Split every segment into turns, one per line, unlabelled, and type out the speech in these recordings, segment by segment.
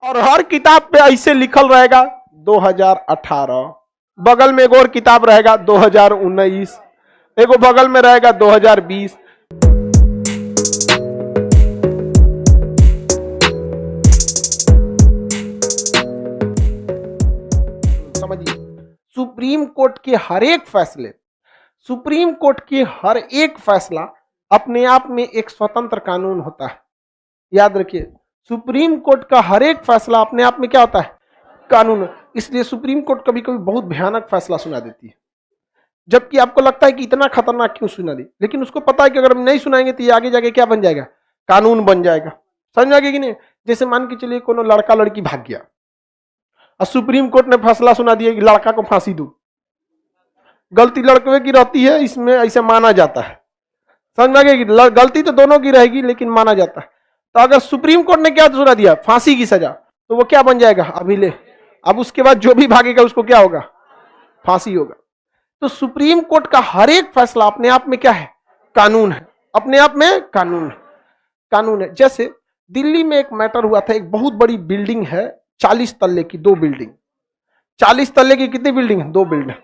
और हर किताब पे ऐसे लिखल रहेगा 2018, बगल में एक और किताब रहेगा 2019, एगो बगल में रहेगा 2020। समझिए, सुप्रीम कोर्ट के हर एक फैसले, सुप्रीम कोर्ट के हर एक फैसला अपने आप में एक स्वतंत्र कानून होता है। याद रखिए, सुप्रीम कोर्ट का हर एक फैसला अपने आप में क्या होता है? कानून। इसलिए सुप्रीम कोर्ट कभी कभी बहुत भयानक फैसला सुना देती है, जबकि आपको लगता है कि इतना खतरनाक क्यों सुना दी, लेकिन उसको पता है कि अगर हम नहीं सुनाएंगे तो ये आगे जाके क्या बन जाएगा? कानून बन जाएगा। समझ आगे कि नहीं? जैसे मान के चलिए कोनो लड़का लड़की भाग गया और सुप्रीम कोर्ट ने फैसला सुना दिया कि लड़का को फांसी दो, गलती लड़के की रहती है, इसमें ऐसे माना जाता है। समझ में आ गया कि गलती तो दोनों की रहेगी लेकिन माना जाता है। तो अगर सुप्रीम कोर्ट ने क्या सुना दिया? फांसी की सजा, तो वो क्या बन जाएगा? अभिलेख। अब उसके बाद जो भी भागेगा उसको क्या होगा? फांसी होगा। तो सुप्रीम कोर्ट का हर एक फैसला अपने आप में क्या है? कानून है। अपने आप में कानून है, कानून है। जैसे दिल्ली में एक मैटर हुआ था, एक बहुत बड़ी बिल्डिंग है 40 तल्ले की, 2 बिल्डिंग। 40 तल्ले की कितनी बिल्डिंग है? 2 बिल्डिंग।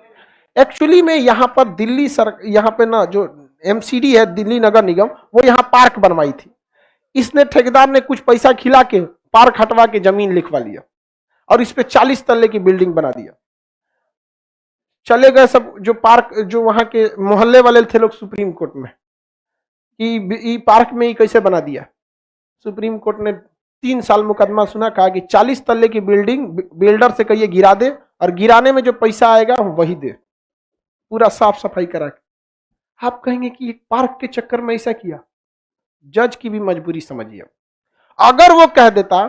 एक्चुअली में यहां पर दिल्ली यहां पे ना जो एमसीडी है, दिल्ली नगर निगम, वो यहां पार्क बनवाई थी। इसने ठेकेदार ने कुछ पैसा खिला के पार्क हटवा के जमीन लिखवा लिया और इस पे 40 तल्ले की बिल्डिंग बना दिया। चले गए सब जो पार्क, जो वहां के मोहल्ले वाले थे लोग सुप्रीम कोर्ट में कि पार्क में ही कैसे बना दिया। सुप्रीम कोर्ट ने 3 साल मुकदमा सुना, कहा कि 40 तल्ले की बिल्डिंग बिल्डर से कहिए गिरा दे और गिराने में जो पैसा आएगा वही दे, पूरा साफ सफाई करा के। आप कहेंगे कि एक पार्क के चक्कर में ऐसा किया। जज की भी मजबूरी समझिए। अगर वो कह देता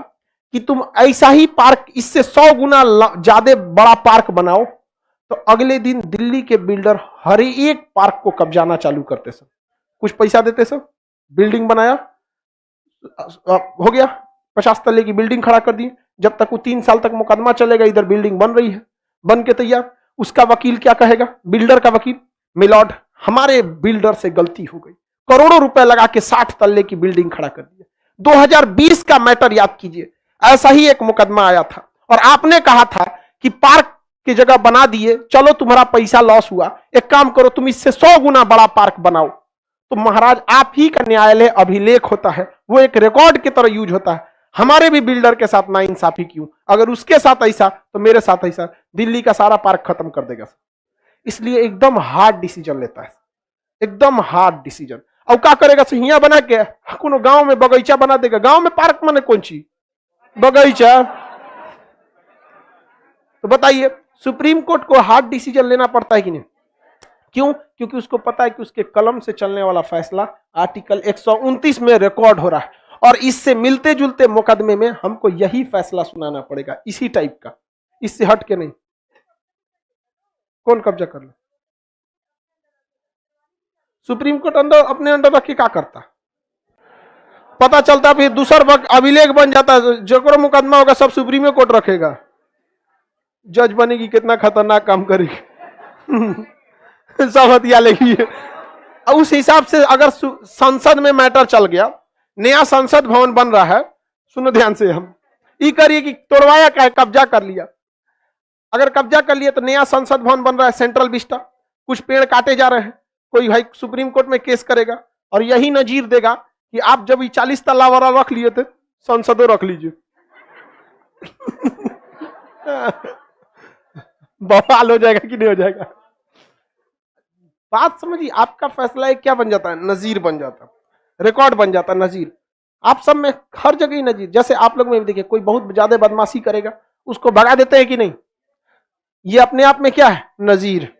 कि तुम ऐसा ही पार्क इससे 100 गुना ज्यादा बड़ा पार्क बनाओ, तो अगले दिन दिल्ली के बिल्डर हर एक पार्क को कब्जाना चालू करते सब, कुछ पैसा देते सब, बिल्डिंग बनाया, हो गया 50 तल्ले की बिल्डिंग खड़ा कर दी। जब तक वो 3 साल तक मुकदमा चलेगा, इधर बिल्डिंग बन रही है, बन के तैयार। उसका वकील क्या कहेगा? बिल्डर का वकील, मिलॉर्ड हमारे बिल्डर से गलती हो गई, करोड़ों रुपए लगा के 60 तल्ले की बिल्डिंग खड़ा कर दिया। 2020 का मैटर याद कीजिए, ऐसा ही एक मुकदमा आया था और आपने कहा था कि पार्क की जगह बना दिए, चलो तुम्हारा पैसा लॉस हुआ, एक काम करो तुम इससे 100 गुना बड़ा पार्क बनाओ। तो महाराज आप ही का न्यायालय अभिलेख होता है, वो एक रिकॉर्ड की तरह यूज होता है। हमारे भी बिल्डर के साथ नाइंसाफी क्यों? अगर उसके साथ ऐसा तो मेरे साथ ऐसा, दिल्ली का सारा पार्क खत्म कर देगा। इसलिए एकदम हार्ड डिसीजन लेता है, एकदम हार्ड डिसीजन। अब क्या करेगा? सहिया बना के कोनो गांव में बगीचा बना देगा। गांव में पार्क माने कौन चीज? बगीचा। तो बताइए, सुप्रीम कोर्ट को हार्ड डिसीजन लेना पड़ता है कि नहीं? क्यों? क्योंकि उसको पता है कि उसके कलम से चलने वाला फैसला आर्टिकल 129 में रिकॉर्ड हो रहा है और इससे मिलते जुलते मुकदमे में हमको यही फैसला सुनाना पड़ेगा, इसी टाइप का, इससे हट के नहीं। कौन कब्जा कर ले? सुप्रीम कोर्ट अंदर अपने अंडर रख के क्या करता? पता चलता फिर दूसर वक्त अभिलेख बन जाता है, जो मुकदमा होगा सब सुप्रीम कोर्ट रखेगा। जज बनेगी, कितना खतरनाक काम करेगी। सब हथिया लेगी। उस हिसाब से अगर संसद में मैटर चल गया, नया संसद भवन बन रहा है, सुनो ध्यान से, हम ये करिए कि तोड़वाया क्या है? कब्जा कर लिया। अगर कब्जा कर लिया तो नया संसद भवन बन रहा है सेंट्रल विस्टा, कुछ पेड़ काटे जा रहे हैं, कोई भाई सुप्रीम कोर्ट में केस करेगा और यही नजीर देगा कि आप जब 40 तल्ला वाला रख लिए थे, संसदों रख लीजिए। बवाल हो जाएगा कि नहीं हो जाएगा? बात समझिए, आपका फैसला एक क्या बन जाता है? नजीर बन जाता है, रिकॉर्ड बन जाता है, नजीर। आप सब में हर जगह ही नजीर। जैसे आप लोग में भी देखिए, कोई बहुत ज्यादा बदमाशी करेगा, उसको भगा देते हैं कि नहीं? ये अपने आप में क्या है? नजीर।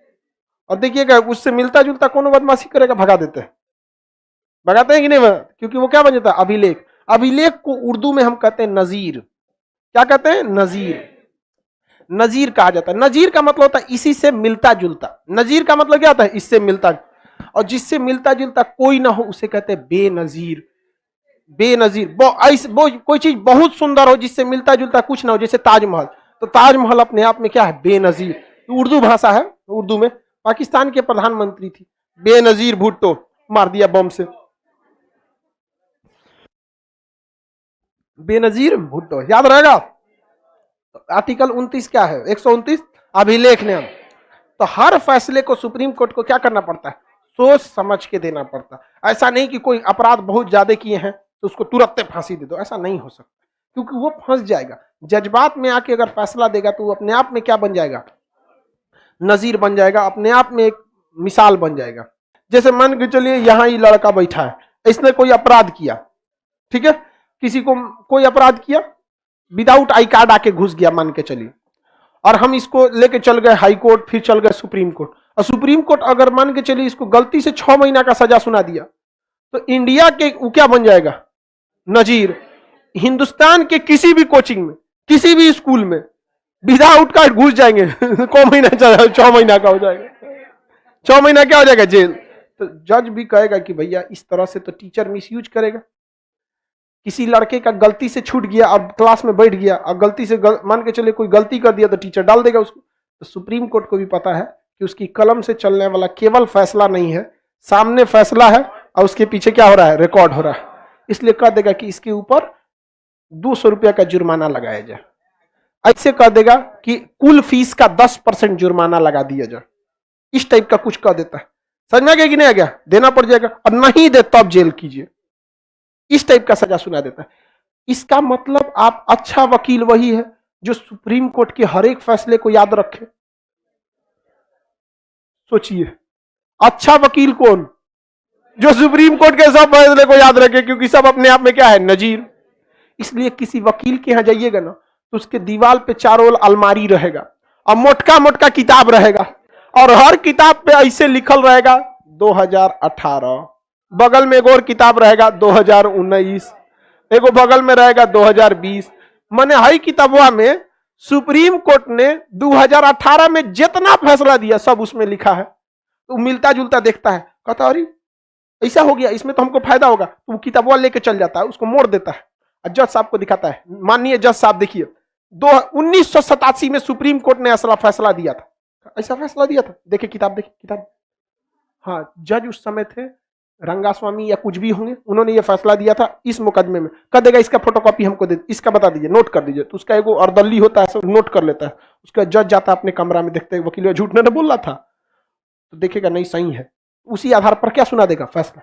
और देखिएगा उससे मिलता जुलता कौन बदमाशी करेगा, भगा देते हैं। भगाते हैं कि नहीं? क्योंकि वो क्या बन जाता है? अभिलेख। अभिलेख को उर्दू में हम कहते हैं नजीर। क्या कहते हैं? नजीर। नजीर कहा जाता है। नजीर का मतलब होता है इसी से मिलता जुलता। नजीर का मतलब क्या होता है? इससे मिलता, और जिससे मिलता जुलता कोई ना हो उसे कहते हैं बेनजीर। बेनजीर कोई चीज बहुत सुंदर हो जिससे मिलता जुलता कुछ ना हो, जैसे ताजमहल। तो ताजमहल अपने आप में क्या है? बेनजीर। उर्दू भाषा है, उर्दू में पाकिस्तान के प्रधानमंत्री थी बेनजीर भुट्टो, मार दिया बम से। बेनजीर भुट्टो, याद रहेगा। तो आर्टिकल 29 क्या है, 129 अभिलेख नियम। तो हर फैसले को सुप्रीम कोर्ट को क्या करना पड़ता है, सोच समझ के देना पड़ता है। ऐसा नहीं कि कोई अपराध बहुत ज्यादा किए हैं तो उसको तुरंत फांसी दे दो, ऐसा नहीं हो सकता, क्योंकि वो फंस जाएगा। जज्बात में आके अगर फैसला देगा तो वो अपने आप में क्या बन जाएगा, नजीर बन जाएगा, अपने आप में एक मिसाल बन जाएगा। जैसे मान के चलिए यहाँ ये लड़का बैठा है, इसने कोई अपराध किया, ठीक है, किसी को कोई अपराध किया, विदाउट आई कार्ड आके घुस गया मान के चलिए, और हम इसको लेके चल गए हाई कोर्ट, फिर चल गए सुप्रीम कोर्ट, और सुप्रीम कोर्ट अगर मान के चलिए इसको गलती से 6 महीना का सजा सुना दिया, तो इंडिया के वो क्या बन जाएगा, नजीर। हिंदुस्तान के किसी भी कोचिंग में, किसी भी स्कूल में विदाउट कार्ड घुस जाएंगे को महीना, 6 महीना का हो जाएगा, 6 महीना क्या हो जाएगा, जेल। तो जज भी कहेगा कि भैया इस तरह से तो टीचर मिसयूज करेगा। किसी लड़के का गलती से छूट गया, अब क्लास में बैठ गया, अब गलती से मान के चले कोई गलती कर दिया तो टीचर डाल देगा उसको। तो सुप्रीम कोर्ट को भी पता है कि उसकी कलम से चलने वाला केवल फैसला नहीं है, सामने फैसला है और उसके पीछे क्या हो रहा है, रिकॉर्ड हो रहा है। इसलिए कह देगा कि इसके ऊपर 200 रुपया का जुर्माना लगाया जाए, ऐसे कह देगा कि कुल फीस का 10% जुर्माना लगा दिया जाए, इस टाइप का कुछ कह देता है। समझ में आ गया कि नहीं आ गया, देना पड़ जाएगा, और नहीं दे तब जेल कीजिए, इस टाइप का सजा सुना देता है। इसका मतलब आप अच्छा वकील वही है जो सुप्रीम कोर्ट के हर एक फैसले को याद रखे। सोचिए, अच्छा वकील कौन, जो सुप्रीम कोर्ट के सब फैसले को याद रखे, क्योंकि सब अपने आप में क्या है, नजीर। इसलिए किसी वकील के यहां जाइएगा ना तो उसके दीवार पे चारों ओर अलमारी रहेगा और मोटका मोटका किताब रहेगा, और हर किताब पे ऐसे लिखल रहेगा 2018, बगल में एक और किताब रहेगा 2019, एगो बगल में रहेगा 2020। माने हई किताबवा में सुप्रीम कोर्ट ने 2018 में जितना फैसला दिया सब उसमें लिखा है। तो मिलता जुलता देखता है, कहता अरे ऐसा हो गया, इसमें तो हमको फायदा होगा, तो वो किताबवा लेके चल जाता है, उसको मोड़ देता है और जज साहब को दिखाता है, माननीय जज साहब देखिए 1987 में सुप्रीम कोर्ट ने ऐसा फैसला दिया था, ऐसा फैसला दिया था, देखिए किताब, देखिए किताब। हाँ, जज उस समय थे रंगास्वामी या कुछ भी होंगे, उन्होंने ये फैसला दिया था इस मुकदमे में। कह देगा इसका फोटोकॉपी हमको दे, इसका बता दीजिए, नोट कर दीजिए। तो उसका एगो अर्दली होता है, सब नोट कर लेता है। उसका जज जाता है अपने कमरा में, देखते वकील झूठ नहीं बोल रहा था, तो देखेगा नहीं सही है, उसी आधार पर क्या सुना देगा, फैसला।